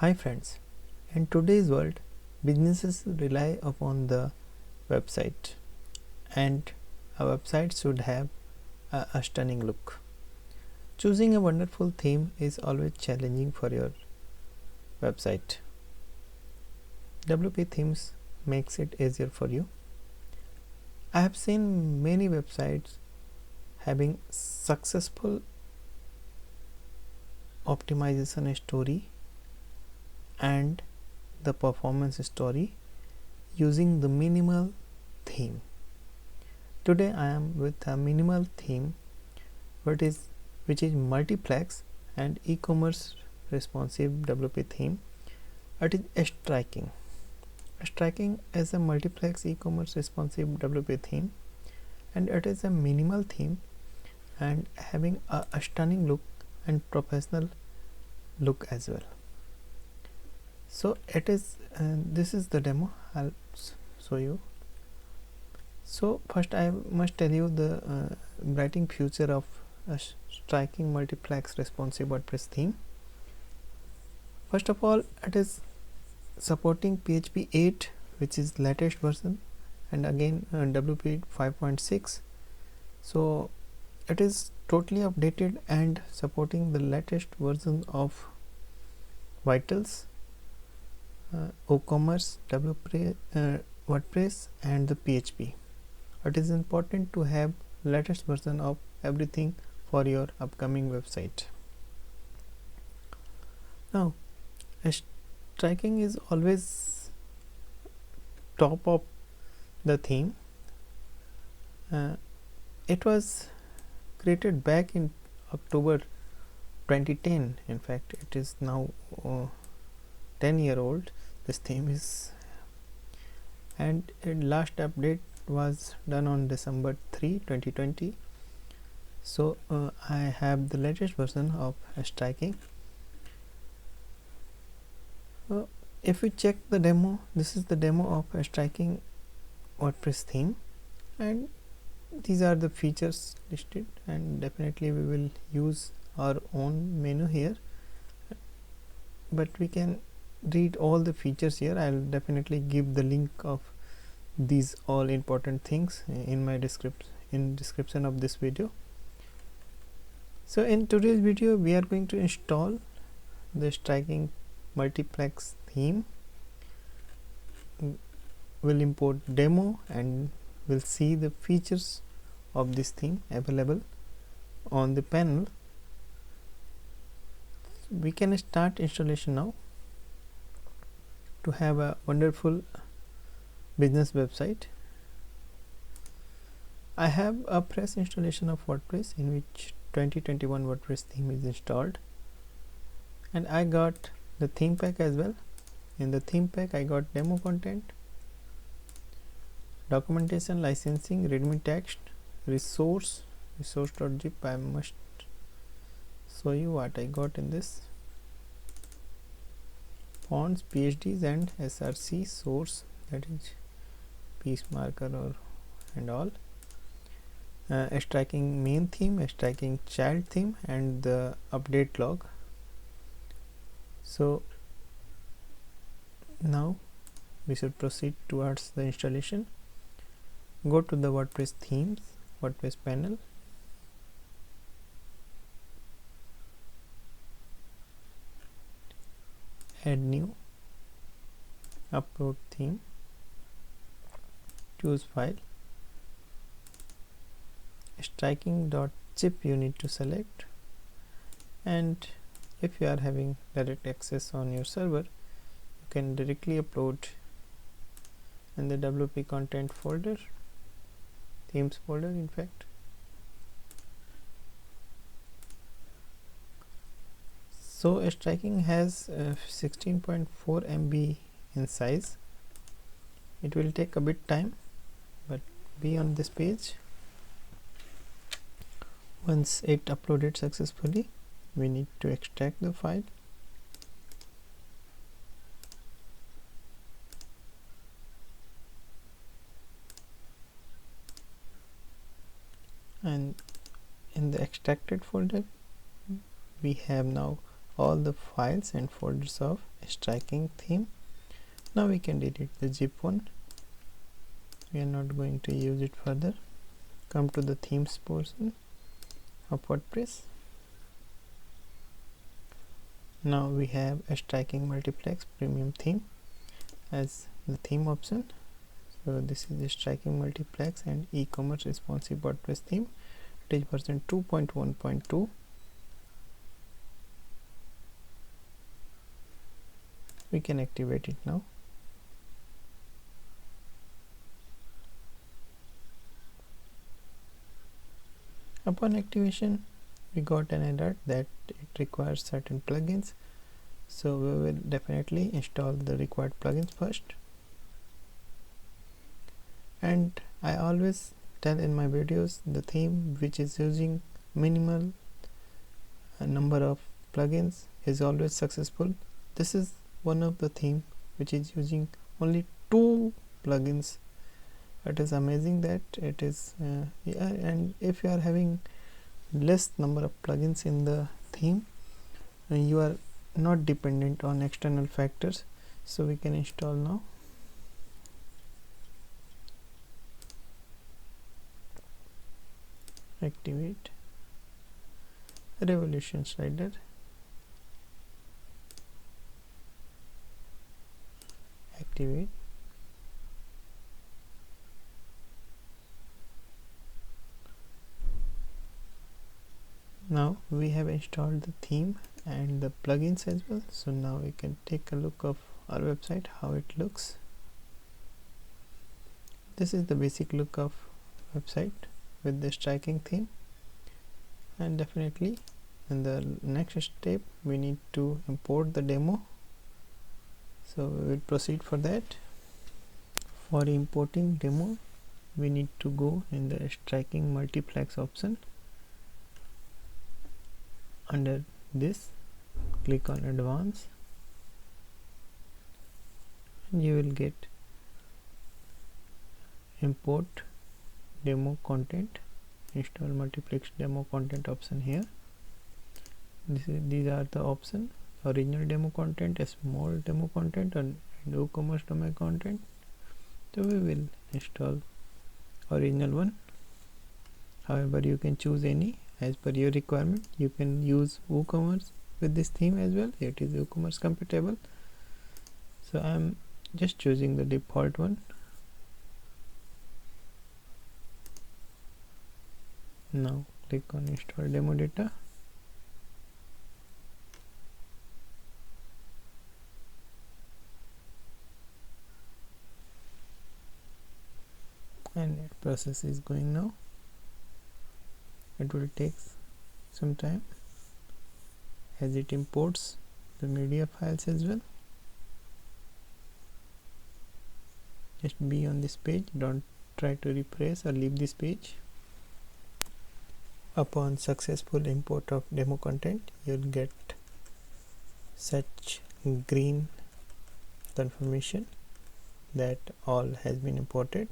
Hi friends, in today's world, businesses rely upon the website, and a website should have a stunning look. Choosing a wonderful theme is always challenging for your website. WP Themes makes it easier for you. I have seen many websites having successful optimization story and the performance story using the minimal theme. Today I am with a minimal theme which is MultiFlex and eCommerce responsive WP theme. It is Striking. Striking is a MultiFlex eCommerce responsive WP theme, and it is a minimal theme and having a stunning look and professional look as well. So it is this is the demo. I'll show you. So first I must tell you the writing future of a Striking MultiFlex responsive WordPress theme. First of all, it is supporting PHP 8, which is latest version, and again WP 5.6. so it is totally updated and supporting the latest version of Vitals, eCommerce, WordPress and the PHP. It is important to have latest version of everything for your upcoming website. Now, Striking is always top of the theme. It was created back in October 2010. In fact, it is now 10-year old. This theme is, and last update was done on December 3, 2020. So I have the latest version of Striking. If we check the demo, this is the demo of Striking WordPress theme, and these are the features listed, and definitely we will use our own menu here, but we can read all the features here. I'll definitely give the link of these all important things in my description of this video. So in today's video we are going to install the Striking MultiFlex theme. We'll import demo and we'll see the features of this theme available on the panel. We can start installation now to have a wonderful business website. I have a fresh installation of WordPress in which 2021 WordPress theme is installed, and I got the theme pack as well. In the theme pack I got demo content, documentation, licensing, readme text, resource.zip. I must show you what I got in this: fonts, PhDs and src source, that is piece marker or and all, Striking main theme, Striking child theme, and the update log. So now we should proceed towards the installation. Go to the WordPress themes, WordPress panel, add new, upload theme, choose file, striking.zip you need to select, and if you are having direct access on your server, you can directly upload in the WP content folder, themes folder in fact. So Striking has 16.4 MB in size. It will take a bit time, but be on this page. Once it uploaded successfully, we need to extract the file. And in the extracted folder we have now all the files and folders of Striking theme. Now we can delete the zip one. We are not going to use it further. Come to the themes portion of WordPress. Now we have a Striking MultiFlex premium theme as the theme option. So this is the Striking MultiFlex and eCommerce responsive WordPress theme. It is version 2.1.2. We can activate it now. Upon activation, we got an alert that it requires certain plugins. So we will definitely install the required plugins first. And I always tell in my videos, the theme which is using minimal number of plugins is always successful. This is one of the theme which is using only 2 plugins. It is amazing that it is and if you are having less number of plugins in the theme, you are not dependent on external factors. So we can install now. Activate Revolution slider. Activate. Now we have installed the theme and the plugins as well. So now we can take a look of our website, how it looks. This is the basic look of website with the Striking theme, and definitely in the next step we need to import the demo. So we will proceed for that. For importing demo, we need to go in the Striking MultiFlex option. Under this, click on Advanced, and you will get Import Demo Content, Install MultiFlex Demo Content option here. These are the options: original demo content, a small demo content, and WooCommerce demo content. So we will install original one. However, you can choose any as per your requirement. You can use WooCommerce with this theme as well. It is WooCommerce compatible. So I am just choosing the default one. Now click on Install Demo Data. And the process is going now. It will take some time as it imports the media files as well. Just be on this page, don't try to refresh or leave this page. Upon successful import of demo content, you'll get such green confirmation that all has been imported.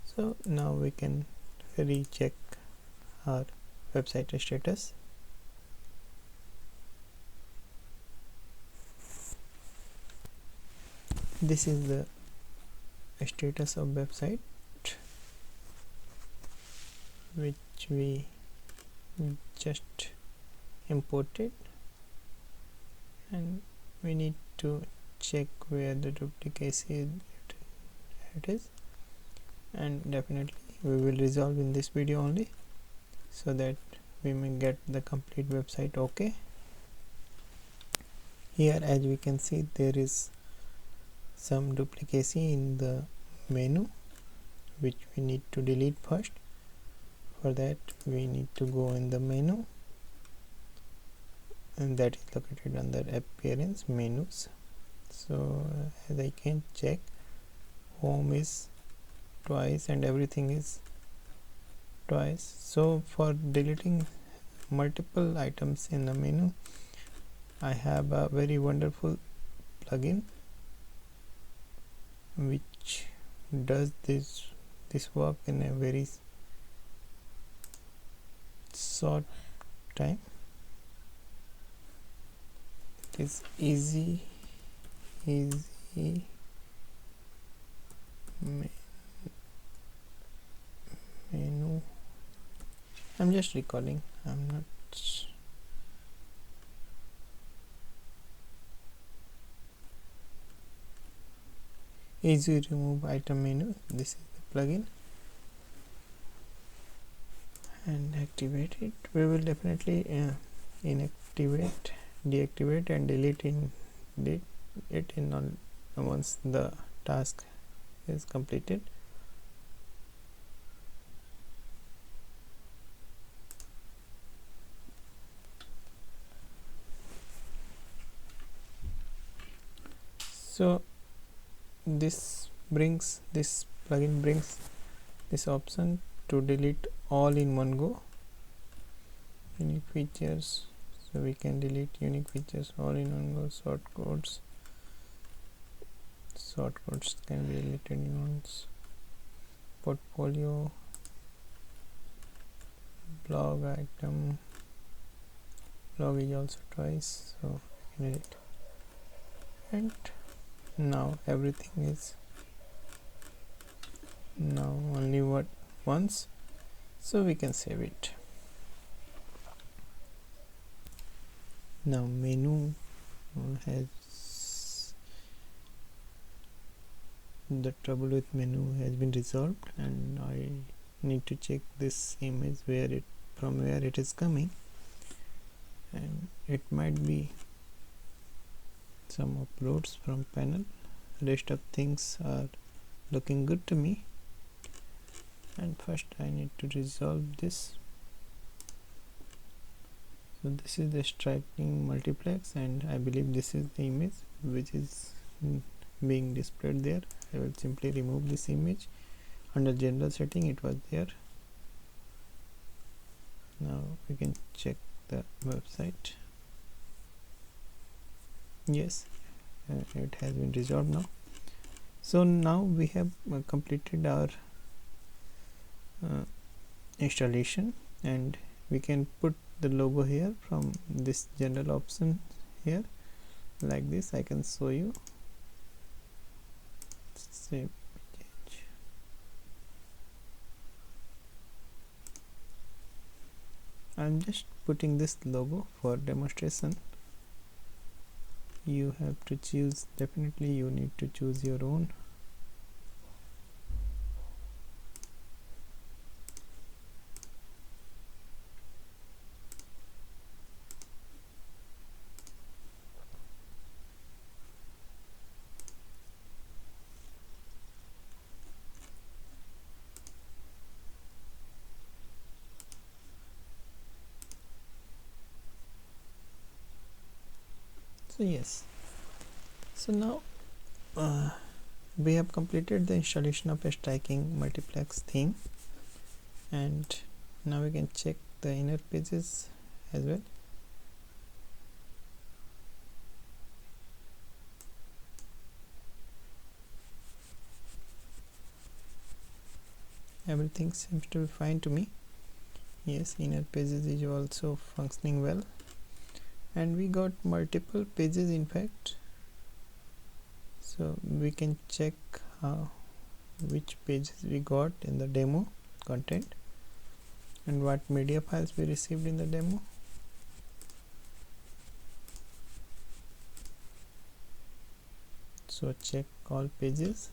So now we can recheck our website status. This is the status of website which we just imported, and we need to check where the duplicacy it is, and definitely we will resolve in this video only so that we may get the complete website okay. Here, as we can see, there is some duplicacy in the menu which we need to delete first. For that, we need to go in the menu, and that is located under Appearance, Menus. So as I can check, home is twice and everything is twice. So for deleting multiple items in the menu, I have a very wonderful plugin which does this work in a very short time. is easy menu. I'm just recalling, I'm not easy remove item menu. This is the plugin, and activate it. We will definitely inactivate, deactivate and delete it in once the task is completed. So this plugin brings this option to delete all in one go. Unique features, so we can delete unique features all in one go. Short codes can be deleted in once. Portfolio, blog item, blog is also twice, so we can edit. And now everything is now only once, so we can save it. Now menu has the trouble with menu has been resolved, and I need to check this image from where it is coming, and it might be some uploads from panel. Rest of things are looking good to me, and first I need to resolve this. So this is the striking multiplex, and I believe this is the image which is being displayed there. I will simply remove this image. Under general setting it was there. Now we can check the website. Yes, it has been resolved now. So now we have completed our installation, and we can put the logo here from this general option here, like this. I can show you. Save page. I'm just putting this logo for demonstration. You have to choose, definitely you need to choose your own. So yes, so now we have completed the installation of a striking multiplex theme, and now we can check the inner pages as well. Everything seems to be fine to me. Yes, inner pages is also functioning well, and we got multiple pages in fact, so we can check which pages we got in the demo content and what media files we received in the demo. So check all pages.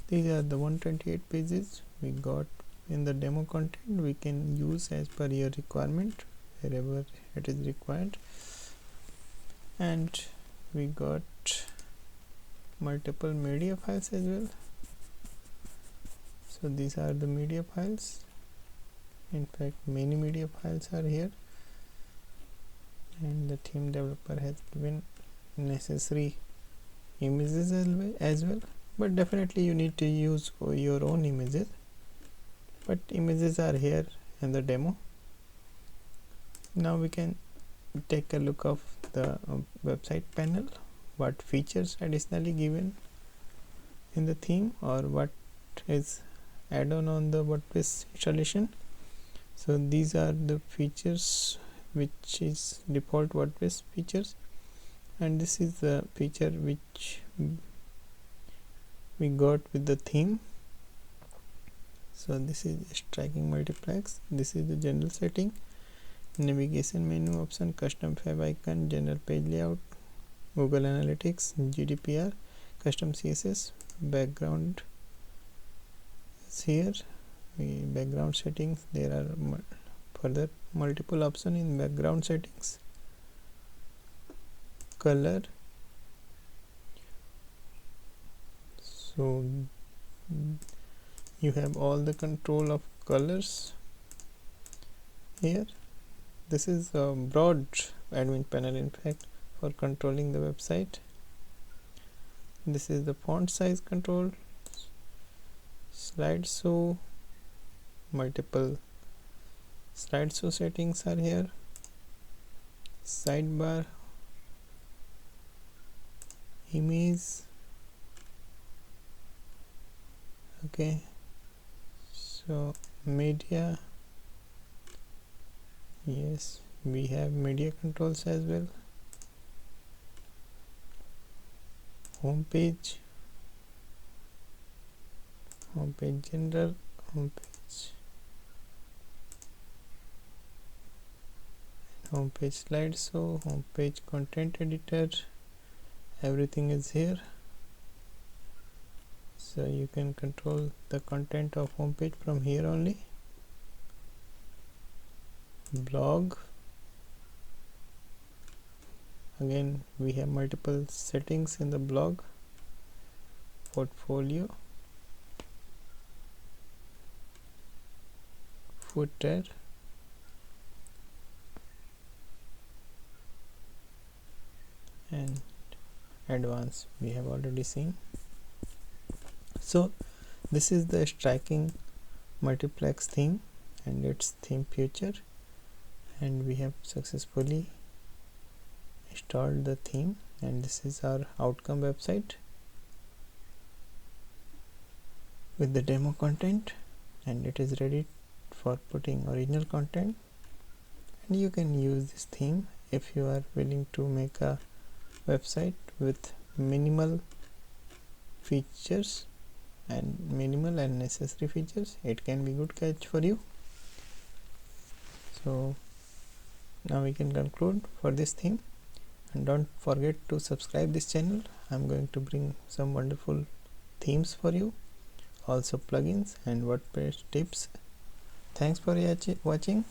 These are the 128 pages we got in the demo content. We can use as per your requirement wherever it is required, and we got multiple media files as well. So these are the media files. In fact, many media files are here, and the theme developer has given necessary images as well, but definitely you need to use your own images, but images are here in the demo. Now we can take a look of the website panel, what features additionally given in the theme, or what is add-on on the WordPress installation. So these are the features which is default WordPress features, and this is the feature which we got with the theme. So this is Striking MultiFlex. This is the general setting, navigation menu option, custom fav icon, general page layout, Google Analytics, GDPR, custom CSS, background is here. Background settings, there are further multiple options in background settings. Color, so you have all the control of colors here. This is a broad admin panel, in fact, for controlling the website. This is the font size control, slideshow, multiple slideshow settings are here, sidebar, image, okay, so media, yes, we have media controls as well, home page general, home page slideshow, home page content editor, everything is here. So you can control the content of home page from here only. Blog, again we have multiple settings in the blog. Portfolio, footer, and advanced we have already seen. So this is the Striking MultiFlex theme and its theme feature, and we have successfully installed the theme, and this is our outcome website with the demo content, and it is ready for putting original content. And you can use this theme if you are willing to make a website with minimal features and minimal and necessary features. It can be good catch for you. So now we can conclude for this theme, and don't forget to subscribe this channel. I'm going to bring some wonderful themes for you, also plugins and WordPress tips. Thanks for watching.